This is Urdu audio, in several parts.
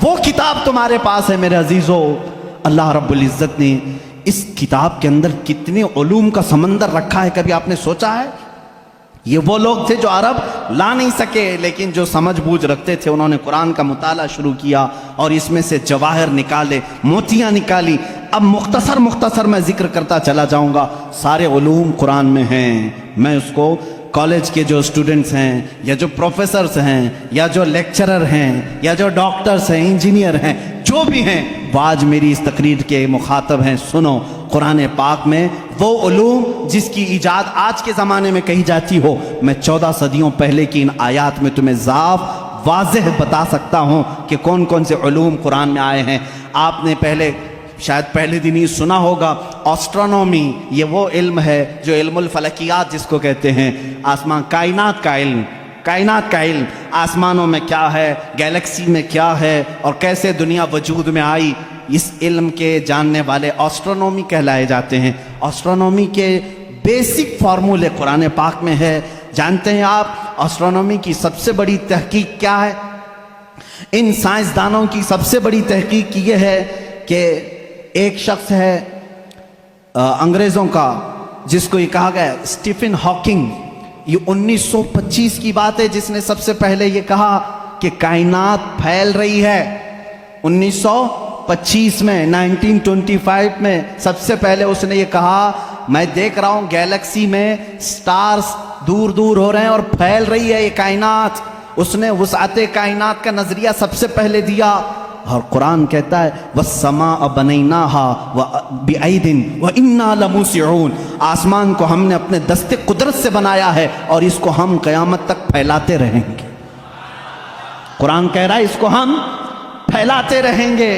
وہ کتاب تمہارے پاس ہے میرے عزیزو۔ اللہ رب العزت نے اس کتاب کے اندر کتنے علوم کا سمندر رکھا ہے، کبھی آپ نے سوچا ہے؟ یہ وہ لوگ تھے جو عرب لا نہیں سکے، لیکن جو سمجھ بوجھ رکھتے تھے انہوں نے قرآن کا مطالعہ شروع کیا اور اس میں سے جواہر نکالے، موتیاں نکالی۔ اب مختصر میں ذکر کرتا چلا جاؤں گا۔ سارے علوم قرآن میں ہیں۔ میں اس کو کالج کے جو اسٹوڈنٹس ہیں یا جو پروفیسرز ہیں یا جو لیکچرر ہیں یا جو ڈاکٹرز ہیں، انجینئر ہیں، جو بھی ہیں، وہ آج میری اس تقریر کے مخاطب ہیں۔ سنو، قرآن پاک میں وہ علوم جس کی ایجاد آج کے زمانے میں کہی جاتی ہو، میں 14 صدیوں پہلے کی ان آیات میں تمہیں صاف واضح بتا سکتا ہوں کہ کون کون سے علوم قرآن میں آئے ہیں۔ آپ نے شاید پہلے دن ہی سنا ہوگا، آسٹرونومی، یہ وہ علم ہے جو علم الفلکیات جس کو کہتے ہیں، آسمان کائنات کا علم، آسمانوں میں کیا ہے، گیلیکسی میں کیا ہے اور کیسے دنیا وجود میں آئی، اس علم کے جاننے والے آسٹرونومی کہلائے جاتے ہیں۔ آسٹرونومی کے بیسک فارمولے قرآن پاک میں ہے۔ جانتے ہیں آپ آسٹرونومی کی سب سے بڑی تحقیق کیا ہے؟ ان سائنسدانوں کی سب سے بڑی تحقیق یہ ہے کہ ایک شخص ہے انگریزوں کا، جس کو یہ کہا گیا ہے اسٹیفن ہاکنگ، یہ 1925 کی بات ہے، جس نے سب سے پہلے یہ کہا کہ کائنات پھیل رہی ہے۔ 1925 میں 1925 میں سب سے پہلے اس نے یہ کہا، میں دیکھ رہا ہوں گیلیکسی میں سٹارز دور دور ہو رہے ہیں اور پھیل رہی ہے یہ کائنات۔ اس نے وسعت کائنات کا نظریہ سب سے پہلے دیا۔ اور قرآن کہتا ہے وَالسَّمَاءَ بَنَيْنَاهَا بِأَيْدٍ وَإِنَّا لَمُوسِعُونَ، آسمان کو ہم نے اپنے دست قدرت سے بنایا ہے اور اس کو ہم قیامت تک پھیلاتے رہیں گے۔ قرآن کہہ رہا ہے اس کو ہم پھیلاتے رہیں گے۔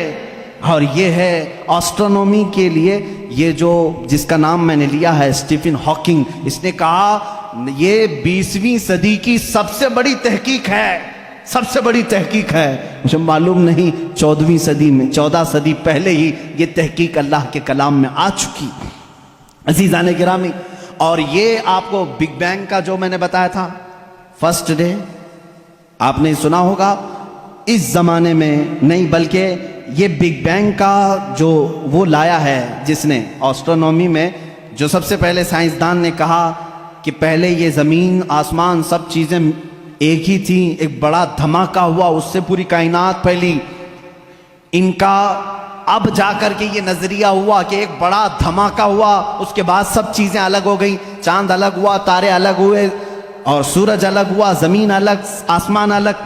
اور یہ ہے آسٹرونومی کے لیے، یہ جو جس کا نام میں نے لیا ہے اسٹیفن ہاکنگ، اس نے کہا یہ 20ویں صدی کی سب سے بڑی تحقیق ہے، سب سے بڑی تحقیق ہے۔ مجھے معلوم نہیں 14ویں صدی میں، 14 صدی پہلے ہی یہ تحقیق اللہ کے کلام میں آ چکی۔ عزیزان گرامی، اور یہ آپ کو بگ بینگ کا جو میں نے بتایا تھا فرسٹ ڈے، آپ نے سنا ہوگا، اس زمانے میں نہیں بلکہ یہ بگ بینگ کا جو وہ لایا ہے جس نے آسٹرونومی میں، جو سب سے پہلے سائنسدان نے کہا کہ پہلے یہ زمین آسمان سب چیزیں ایک ہی تھیں، ایک بڑا دھماکہ ہوا، اس سے پوری کائنات پھیلی۔ ان کا اب جا کر کے یہ نظریہ ہوا کہ ایک بڑا دھماکہ ہوا، اس کے بعد سب چیزیں الگ ہو گئیں، چاند الگ ہوا، تارے الگ ہوئے اور سورج الگ ہوا، زمین الگ، آسمان الگ۔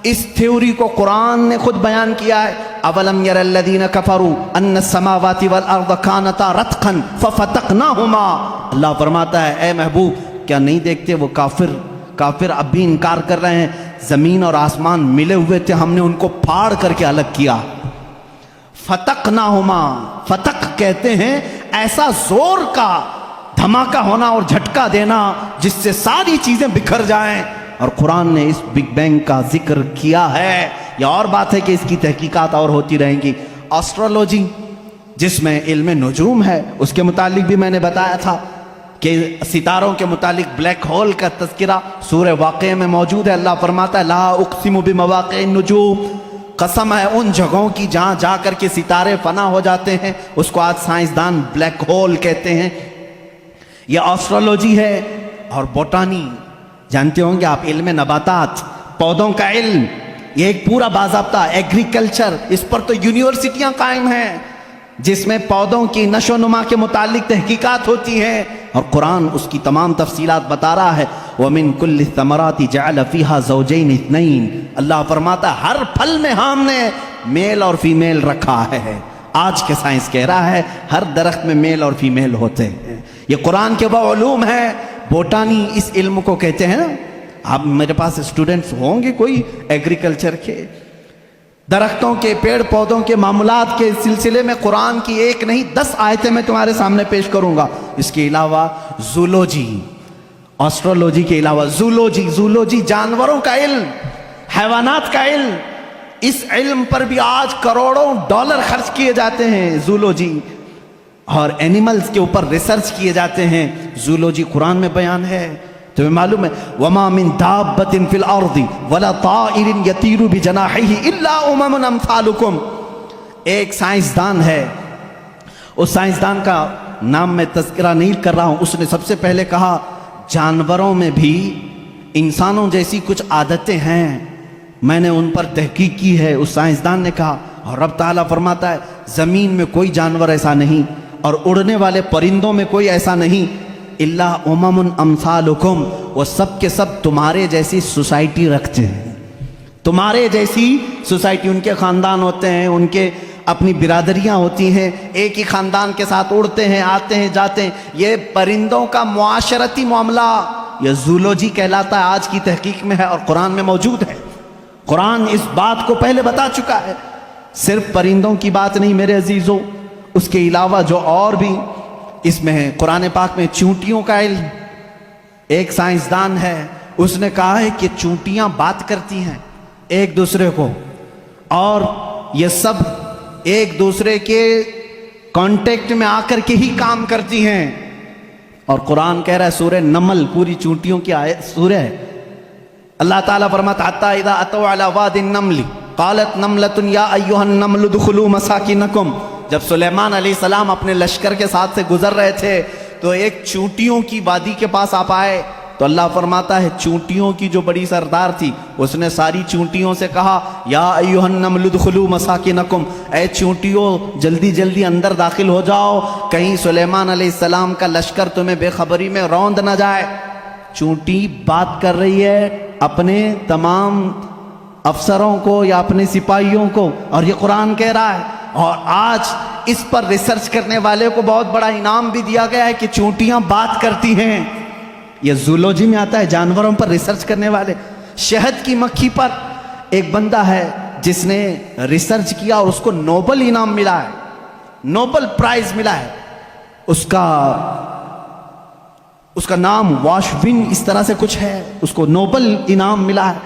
اس تھیوری کو قرآن نے خود بیان کیا ہے، اولم یر الذین کفروا ان السماوات والارض کانتا رتقا ففتقناہما۔ اللہ فرماتا ہے اے محبوب، کیا نہیں دیکھتے وہ کافر اب بھی انکار کر رہے ہیں، زمین اور آسمان ملے ہوئے تھے، ہم نے ان کو پھاڑ کر کے الگ کیا۔ فتقناہما، فتق کہتے ہیں ایسا زور کا دھماکہ ہونا اور جھٹکا دینا جس سے ساری چیزیں بکھر جائیں، اور قرآن نے اس بگ بینگ کا ذکر کیا ہے۔ یہ اور بات ہے کہ اس کی تحقیقات اور ہوتی رہیں گی۔ ایسٹرولوجی جس میں علم نجوم ہے، اس کے متعلق بھی میں نے بتایا تھا کہ ستاروں کے متعلق بلیک ہول کا تذکرہ سورہ واقعہ میں موجود ہے۔ اللہ فرماتا ہے لا اقسم بمواقع النجوم، قسم ہے ان جگہوں کی جہاں جا کر کے ستارے فنا ہو جاتے ہیں، اس کو آج سائنسدان بلیک ہول کہتے ہیں۔ یہ ایسٹرولوجی ہے۔ اور بوٹانی جانتے ہوں گے آپ، علم نباتات، پودوں کا علم، یہ ایک پورا باضابطہ ایگریکلچر، اس پر تو یونیورسٹیاں قائم ہیں جس میں پودوں کی نشو و نما کے متعلق تحقیقات ہوتی ہیں، اور قرآن اس کی تمام تفصیلات بتا رہا ہے۔ وَمِن كُلِّ الثَّمَرَاتِ جَعَلَ فِيهَا زَوْجَيْنِ اثْنَيْنِ، اللہ فرماتا ہے ہر پھل میں ہم نے میل اور فیمیل رکھا ہے۔ آج کے سائنس کہہ رہا ہے ہر درخت میں میل اور فیمیل ہوتے ہیں۔ یہ قرآن کے وہ علوم ہے۔ بوٹانی اس علم کو کہتے ہیں نا، آپ میرے پاس اسٹوڈنٹس ہوں گے کوئی ایگریکلچر کے، درختوں کے، پیڑ پودوں کے معاملات کے سلسلے میں قرآن کی ایک نہیں 10 آیتیں میں تمہارے سامنے پیش کروں گا۔ اس کے علاوہ زولوجی، ایسٹرولوجی کے علاوہ زولوجی جانوروں کا علم، حیوانات کا علم، اس علم پر بھی آج کروڑوں ڈالر خرچ کیے جاتے ہیں۔ زولوجی اور اینیملز کے اوپر ریسرچ کیے جاتے ہیں۔ زولوجی قرآن میں بیان ہے۔ تمہیں معلوم ہے وما من دابۃ فی الارض ولا طائر یطیر بجناحیہ الا امم امثالکم. ایک سائنسدان ہے، اس سائنسدان کا نام میں تذکرہ نہیں کر رہا ہوں، اس نے سب سے پہلے کہا جانوروں میں بھی انسانوں جیسی کچھ عادتیں ہیں، میں نے ان پر تحقیق کی ہے. اس سائنسدان نے کہا، اور رب تعالیٰ فرماتا ہے زمین میں کوئی جانور ایسا نہیں اور اڑنے والے پرندوں میں کوئی ایسا نہیں، الا امم امثالکم، وہ سب کے سب تمہارے جیسی سوسائٹی رکھتے ہیں، تمہارے جیسی سوسائٹی. ان کے خاندان ہوتے ہیں، ان کے اپنی برادریاں ہوتی ہیں، ایک ہی خاندان کے ساتھ اڑتے ہیں، آتے ہیں، جاتے ہیں. یہ پرندوں کا معاشرتی معاملہ یہ زولوجی کہلاتا ہے، آج کی تحقیق میں ہے اور قرآن میں موجود ہے. قرآن اس بات کو پہلے بتا چکا ہے. صرف پرندوں کی بات نہیں میرے عزیزوں، اس کے علاوہ جو اور بھی اس میں ہے. قرآن پاک میں چونٹیوں کا علم، ایک سائنسدان ہے، اس نے کہا ہے کہ چونٹیاں بات کرتی ہیں ایک دوسرے کو، اور یہ سب ایک دوسرے کے کانٹیکٹ میں آ کر کے ہی کام کرتی ہیں. اور قرآن کہہ رہا ہے سورہ نمل پوری چونٹیوں کی سورہ ہے. اللہ تعالیٰ فرماتا حتی اذا اتوا علی واد النمل قالت نملۃ یا ایھا النمل ادخلوا مساکنکم. جب سلیمان علیہ السلام اپنے لشکر کے ساتھ سے گزر رہے تھے تو ایک چونٹیوں کی وادی کے پاس آپ آئے تو اللہ فرماتا ہے چونٹیوں کی جو بڑی سردار تھی اس نے ساری چونٹیوں سے کہا یا ایھا النمل ادخلوا مساکنکم، اے چونٹیوں جلدی جلدی اندر داخل ہو جاؤ، کہیں سلیمان علیہ السلام کا لشکر تمہیں بے خبری میں روند نہ جائے. چونٹی بات کر رہی ہے اپنے تمام افسروں کو یا اپنے سپاہیوں کو، اور یہ قرآن کہہ رہا ہے. اور آج اس پر ریسرچ کرنے والے کو بہت بڑا انعام بھی دیا گیا ہے کہ چونٹیاں بات کرتی ہیں. یہ زولوجی میں آتا ہے، جانوروں پر ریسرچ کرنے والے. شہد کی مکھی پر ایک بندہ ہے جس نے ریسرچ کیا اور اس کو نوبل انعام ملا ہے، نوبل پرائز ملا ہے. اس کا نام واشوین اس طرح سے کچھ ہے، اس کو نوبل انعام ملا ہے.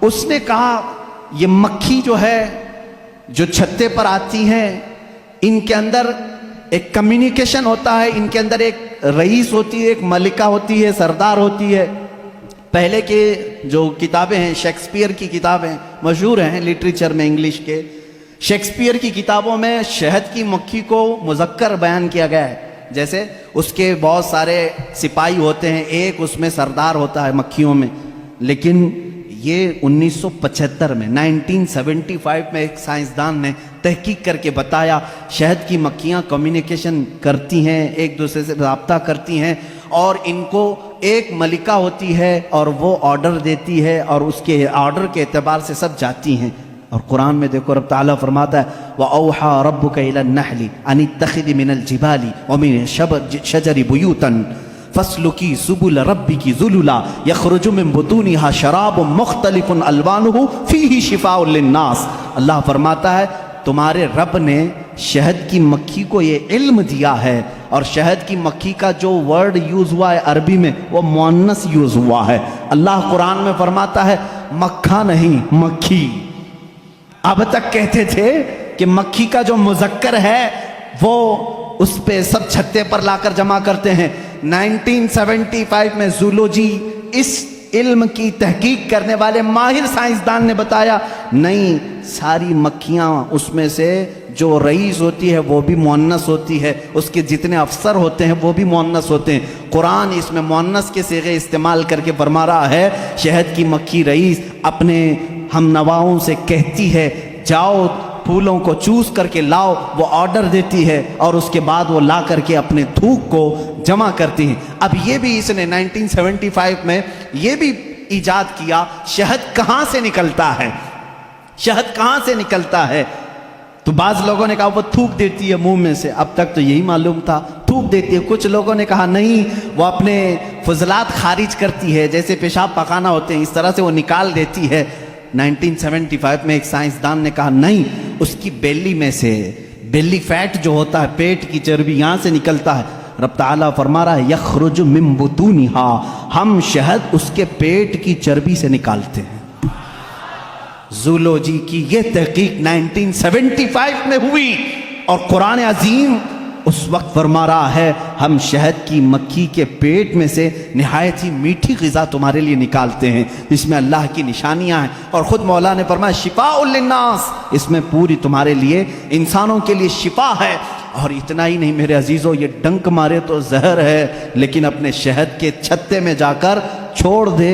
اس نے کہا یہ مکھی جو ہے جو چھتے پر آتی ہیں ان کے اندر ایک کمیونیکیشن ہوتا ہے، ان کے اندر ایک رئیس ہوتی ہے، ایک ملکہ ہوتی ہے، سردار ہوتی ہے. پہلے کے جو کتابیں ہیں، شیکسپیئر کی کتابیں مشہور ہیں لٹریچر میں انگلش کے، شیکسپیئر کی کتابوں میں شہد کی مکھی کو مذکر بیان کیا گیا ہے. جیسے اس کے بہت سارے سپاہی ہوتے ہیں، ایک اس میں سردار ہوتا ہے مکھیوں میں. لیکن یہ 1975 میں 1975 میں ایک سائنسدان نے تحقیق کر کے بتایا شہد کی مکھیاں کمیونیکیشن کرتی ہیں، ایک دوسرے سے رابطہ کرتی ہیں، اور ان کو ایک ملکہ ہوتی ہے اور وہ آرڈر دیتی ہے اور اس کے آرڈر کے اعتبار سے سب جاتی ہیں. اور قرآن میں دیکھو رب تعالیٰ فرماتا ہے وَأَوْحَى رَبُّكَ إِلَى النَّحْلِ أَنِ اتَّخِذِ مِنَ الْجِبَالِ وَمِنَ الشَّجَرِ بُيُوتًا فَاسْلُكِي سُبُلَ رَبِّكِ ذُلُلًا يَخْرُجُ مِن بُطُونِهَا شَرَابٌ مُخْتَلِفٌ أَلْوَانُهُ فِيهِ شِفَاءٌ لِلنَّاسِ. اللہ فرماتا ہے تمہارے رب نے شہد کی مکھی کو یہ علم دیا ہے، اور شہد کی مکھی کا جو ورڈ یوز ہوا ہے عربی میں وہ مؤنث یوز ہوا ہے. اللہ قرآن میں فرماتا ہے مکھا نہیں مکھی. اب تک کہتے تھے کہ مکھی کا جو مذکر ہے وہ اس پہ سب چھتے پر لا کر جمع کرتے ہیں. 1975 میں زولوجی اس علم کی تحقیق کرنے والے ماہر سائنسدان نے بتایا نہیں، ساری مکھیاں اس میں سے جو رئیس ہوتی ہے وہ بھی مؤنث ہوتی ہے، اس کے جتنے افسر ہوتے ہیں وہ بھی مؤنث ہوتے ہیں. قرآن اس میں مؤنث کے صیغے استعمال کر کے فرما رہا ہے شہد کی مکھی رئیس اپنے ہم نواؤں سے کہتی ہے جاؤ پھولوں کو چوس کر کے لاؤ، وہ آرڈر دیتی ہے اور اس کے بعد وہ لا کر کے اپنے تھوک کو جمع کرتی ہیں. اب یہ بھی اس نے 1975 میں یہ بھی ایجاد کیا شہد کہاں سے نکلتا ہے، شہد کہاں سے نکلتا ہے. تو بعض لوگوں نے کہا وہ تھوک دیتی ہے منہ میں سے، اب تک تو یہی معلوم تھا تھوک دیتی ہے. کچھ لوگوں نے کہا نہیں وہ اپنے فضلات خارج کرتی ہے، جیسے پیشاب پخانہ ہوتے ہیں اس طرح سے وہ نکال دیتی ہے. 1975 میں ایک سائنسدان نے کہا نہیں، اس کی بیلی میں سے بیلی فیٹ جو ہوتا ہے پیٹ کی چربی یہاں سے نکلتا ہے. رب تعالیٰ فرما رہا ہے یخرج من بطونہا، ہم شہد اس کے پیٹ کی چربی سے نکالتے ہیں. زولوجی کی یہ تحقیق 1975 میں ہوئی اور قرآن عظیم اس وقت فرما رہا ہے ہم شہد کی مکھی کے پیٹ میں سے نہایت ہی میٹھی غذا تمہارے لیے نکالتے ہیں جس میں اللہ کی نشانیاں ہیں، اور خود مولا نے فرمایا شفاء للناس، اس میں پوری تمہارے لیے انسانوں کے لیے شفا ہے۔ اور اتنا ہی نہیں میرے عزیزو، یہ ڈنک مارے تو زہر ہے، لیکن اپنے شہد کے چھتے میں جا کر چھوڑ دے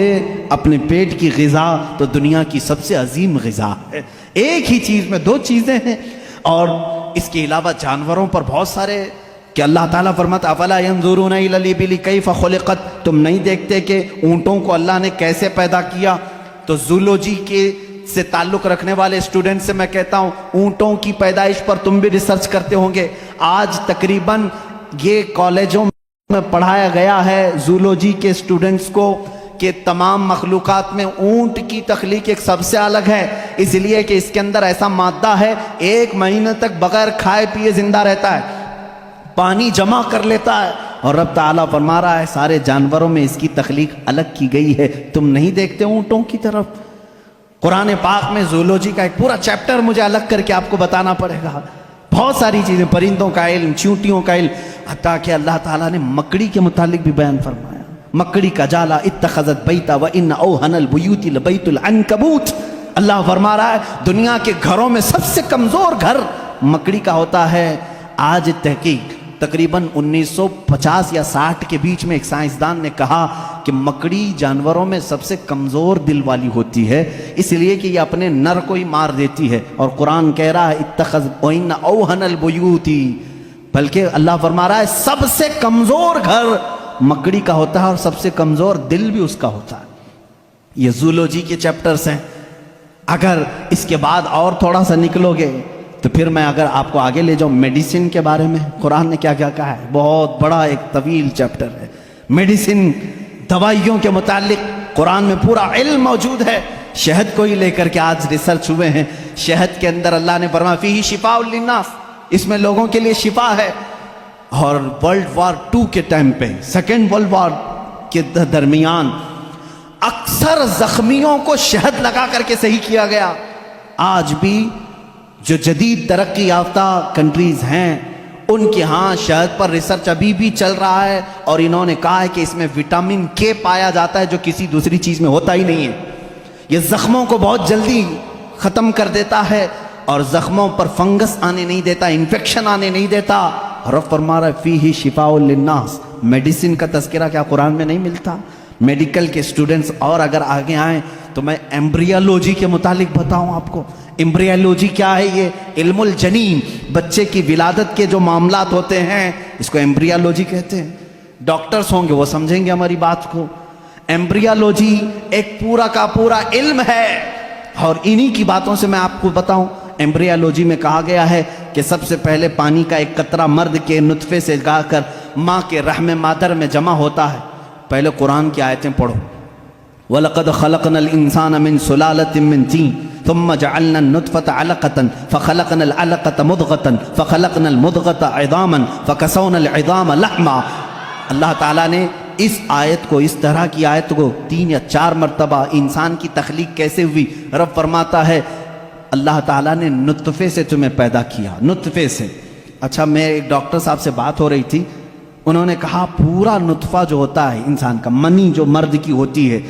اپنے پیٹ کی غذا تو دنیا کی سب سے عظیم غذا ہے۔ ایک ہی چیز میں دو چیزیں ہیں، اور اس کے علاوہ جانوروں پر بہت سارے کہ اللہ تعالیٰ فرماتا افلا ينظرون الى الابل کیف خلقت، تم نہیں دیکھتے کہ اونٹوں کو اللہ نے کیسے پیدا کیا؟ تو زولوجی کے سے تعلق رکھنے والے اسٹوڈنٹ سے میں کہتا ہوں اونٹوں کی پیدائش پر تم بھی ریسرچ کرتے ہوں گے۔ آج تقریباً یہ کالجوں میں پڑھایا گیا ہے زولوجی کے اسٹوڈنٹس کو کہ تمام مخلوقات میں اونٹ کی تخلیق ایک سب سے الگ ہے، اس لیے کہ اس کے اندر ایسا مادہ ہے 1 مہینے تک بغیر کھائے پیے زندہ رہتا ہے، پانی جمع کر لیتا ہے، اور رب تعالیٰ فرما رہا ہے سارے جانوروں میں اس کی تخلیق الگ کی گئی ہے، تم نہیں دیکھتے اونٹوں کی طرف۔ قرآن پاک میں زولوجی کا ایک پورا چیپٹر مجھے الگ کر کے آپ کو بتانا پڑے گا، بہت ساری چیزیں، پرندوں کا علم، چیونٹیوں کا علم، حتیٰ کہ اللہ تعالیٰ نے مکڑی کے متعلق بھی بیان فرمایا، مکڑی کا جالا اتخذت بیتا وان اوہن البیوت لبیت العنکبوت۔ اللہ فرما رہا ہے دنیا کے گھروں میں سب سے کمزور گھر مکڑی کا ہوتا ہے۔ آج تحقیق تقریباً 1950 یا 60 کے بیچ میں ایک سائنسدان نے کہا کہ مکڑی جانوروں میں سب سے کمزور دل والی ہوتی ہے، اس لیے کہ یہ اپنے نر کو ہی مار دیتی ہے، اور قرآن کہہ رہا ہے اتخذت وان اوہن البیوت، بلکہ اللہ فرما رہا ہے سب سے کمزور گھر مکڑی کا ہوتا ہے اور سب سے کمزور دل بھی اس کا ہوتا ہے۔ یہ زولوجی کے چیپٹرز ہیں۔ اگر اس کے بعد اور تھوڑا سا نکلو گے تو پھر میں اگر آپ کو آگے لے جاؤں میڈیسن کے بارے میں، قرآن نے کیا کیا کہا ہے، بہت بڑا ایک طویل چیپٹر ہے میڈیسن، دوائیوں کے متعلق قرآن میں پورا علم موجود ہے۔ شہد کو ہی لے کر کے آج ریسرچ ہوئے ہیں، شہد کے اندر اللہ نے فرمایا فیہ شفاء للناس، اس میں لوگوں کے لیے شفا ہے۔ اور ورلڈ وار 2 کے ٹائم پہ، سیکنڈ ورلڈ وار کے درمیان اکثر زخمیوں کو شہد لگا کر کے صحیح کیا گیا۔ آج بھی جو جدید ترقی یافتہ کنٹریز ہیں ان کے ہاں شہد پر ریسرچ ابھی بھی چل رہا ہے، اور انہوں نے کہا ہے کہ اس میں وٹامن کے پایا جاتا ہے جو کسی دوسری چیز میں ہوتا ہی نہیں ہے۔ یہ زخموں کو بہت جلدی ختم کر دیتا ہے اور زخموں پر فنگس آنے نہیں دیتا، انفیکشن آنے نہیں دیتا۔ رب فرما رہا ہے فیہ شفاء للناس۔ میڈیسن کا تذکرہ کیا قرآن میں نہیں ملتا؟ میڈیکل کے اسٹوڈنٹس اور اگر آگے آئیں تو میں ایمبریالوجی کے متعلق بتاؤں آپ کو۔ ایمبریالوجی کیا ہے؟ یہ علم الجنین، بچے کی ولادت کے جو معاملات ہوتے ہیں اس کو ایمبریالوجی کہتے ہیں۔ ڈاکٹرز ہوں گے وہ سمجھیں گے ہماری بات کو۔ ایمبریالوجی ایک پورا کا پورا علم ہے، اور انہی کی باتوں سے میں آپ کو بتاؤں۔ ایمبریالوجی میں کہا گیا ہے کہ سب سے پہلے پانی کا ایک قطرہ مرد کے نطفے سے گا کر ماں کے رحم مادر میں جمع ہوتا ہے۔ پہلے قرآن کی آیتیں پڑھو، وَلَقَدْ خَلَقْنَا الْإِنسَانَ مِنْ سُلَالَةٍ مِنْ طِينٍ ثُمَّ جَعَلْنَا النُّطْفَةَ عَلَقَةً فَخَلَقْنَا الْعَلَقَةَ مُضْغَةً فَخَلَقْنَا الْمُضْغَةَ عِظَامًا فَكَسَوْنَا الْعِظَامَ لَحْمًا۔ اللہ تعالیٰ نے اس آیت کو، اس طرح کی آیت کو 3 یا 4 مرتبہ انسان کی تخلیق کیسے ہوئی، رب فرماتا ہے اللہ تعالیٰ نے نطفے سے تمہیں پیدا کیا، نطفے سے۔ اچھا، میں ایک ڈاکٹر صاحب سے بات ہو رہی تھی، انہوں نے کہا پورا نطفہ جو ہوتا ہے انسان کا، منی جو مرد کی ہوتی ہے،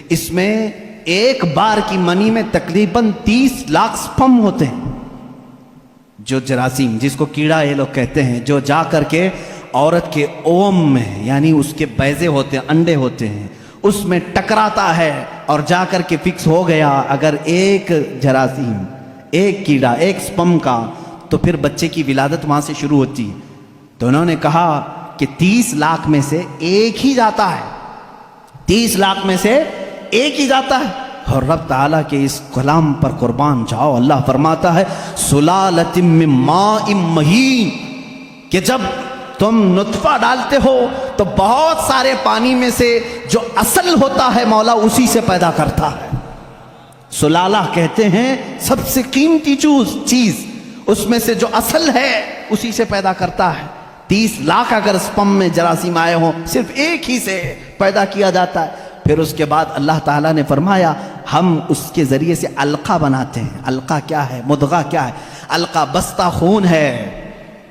اس میں ایک بار کی منی میں تقریباً 30 لاکھ سپرم ہوتے ہیں، جو جراثیم جس کو کیڑا یہ لوگ کہتے ہیں، جو جا کر کے عورت کے اوم میں، یعنی اس کے بیضے ہوتے ہیں، انڈے ہوتے ہیں، اس میں ٹکراتا ہے اور جا کر کے فکس ہو گیا اگر ایک جراثیم، ایک کیڑا، ایک سپرم کا، تو پھر بچے کی ولادت وہاں سے شروع ہوتی ہے۔ تو انہوں نے کہا کہ 30 لاکھ میں سے ایک ہی جاتا ہے، 30 لاکھ میں سے ایک ہی جاتا ہے۔ اور رب تعالیٰ کے اس کلام پر قربان جاؤ، اللہ فرماتا ہے سلالۃ من ماء مہین، کہ جب تم نطفہ ڈالتے ہو تو بہت سارے پانی میں سے جو اصل ہوتا ہے مولا اسی سے پیدا کرتا ہے۔ سلالہ کہتے ہیں سب سے قیمتی چیز، اس میں سے جو اصل ہے اسی سے پیدا کرتا ہے۔ 30 لاکھ اگر سپرم میں جراثیم آئے ہوں، صرف ایک ہی سے پیدا کیا جاتا ہے۔ پھر اس کے بعد اللہ تعالیٰ نے فرمایا ہم اس کے ذریعے سے علقہ بناتے ہیں۔ علقہ کیا ہے؟ مضغہ کیا ہے؟ علقہ بستہ خون ہے،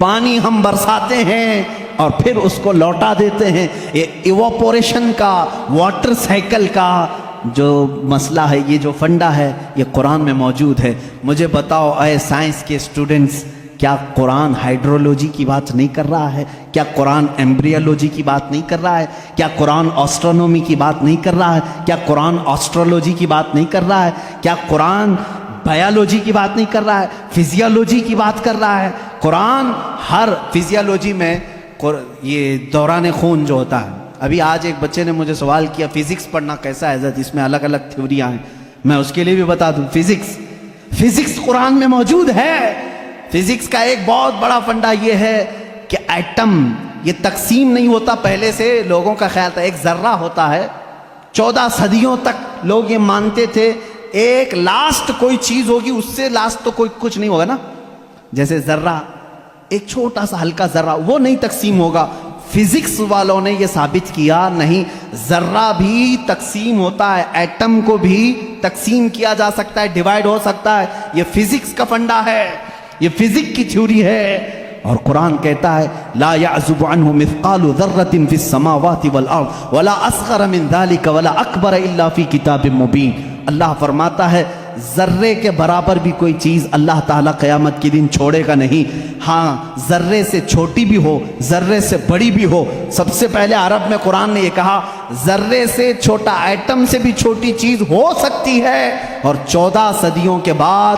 پانی ہم برساتے ہیں اور پھر اس کو لوٹا دیتے ہیں. یہ ایواپوریشن کا، واٹر سائیکل کا جو مسئلہ ہے، یہ جو فنڈا ہے، یہ قرآن میں موجود ہے. مجھے بتاؤ اے سائنس کے اسٹوڈنٹس، کیا قرآن ہائیڈرولوجی کی بات نہیں کر رہا ہے؟ کیا قرآن ایمبریولوجی کی بات نہیں کر رہا ہے؟ کیا قرآن آسٹرونومی کی بات نہیں کر رہا ہے؟ کیا قرآن آسٹرولوجی کی بات نہیں کر رہا ہے؟ کیا قرآن بایولوجی کی بات نہیں کر رہا ہے؟ فزیولوجی کی بات کر رہا ہے. قرآن ہر فزیولوجی میں یہ دوران خون جو ہوتا ہے. ابھی آج ایک بچے نے مجھے سوال کیا فزکس پڑھنا کیسا ہے حضرت، اس میں الگ الگ تھیوریاں ہیں. میں اس کے لیے بھی بتا دوں، فزکس قرآن میں موجود ہے. فزکس کا ایک بہت بڑا فنڈا یہ ہے کہ ایٹم یہ تقسیم نہیں ہوتا. پہلے سے لوگوں کا خیال تھا ایک ذرہ ہوتا ہے. 14 صدیوں تک لوگ یہ مانتے تھے ایک لاسٹ کوئی چیز ہوگی، اس سے لاسٹ تو کوئی کچھ نہیں ہوگا نا. جیسے ذرہ، ایک چھوٹا سا ہلکا ذرہ، وہ نہیں تقسیم ہوگا. فزکس والوں نے یہ ثابت کیا نہیں، ذرہ بھی تقسیم ہوتا ہے، ایٹم کو بھی تقسیم کیا جا سکتا ہے، ڈیوائیڈ ہو سکتا ہے. یہ فزکس کا فنڈا ہے، یہ فزکس کی تھیوری ہے. اور قرآن کہتا ہے لا يعزب عنه مثقال ذرة في السماوات والارض ولا اصغر من ذلك ولا اکبر الا في کتاب مبین. اللہ فرماتا ہے ذرے کے برابر بھی کوئی چیز اللہ تعالیٰ قیامت کے دن چھوڑے گا نہیں. ہاں ذرے سے چھوٹی بھی ہو، ذرے سے بڑی بھی ہو. سب سے پہلے عرب میں قرآن نے یہ کہا ذرے سے چھوٹا، ایٹم سے بھی چھوٹی چیز ہو سکتی ہے. اور 14 صدیوں کے بعد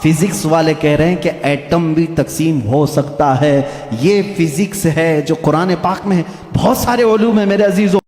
فزکس والے کہہ رہے ہیں کہ ایٹم بھی تقسیم ہو سکتا ہے. یہ فزکس ہے جو قرآن پاک میں ہے. بہت سارے علوم ہیں میرے عزیزوں.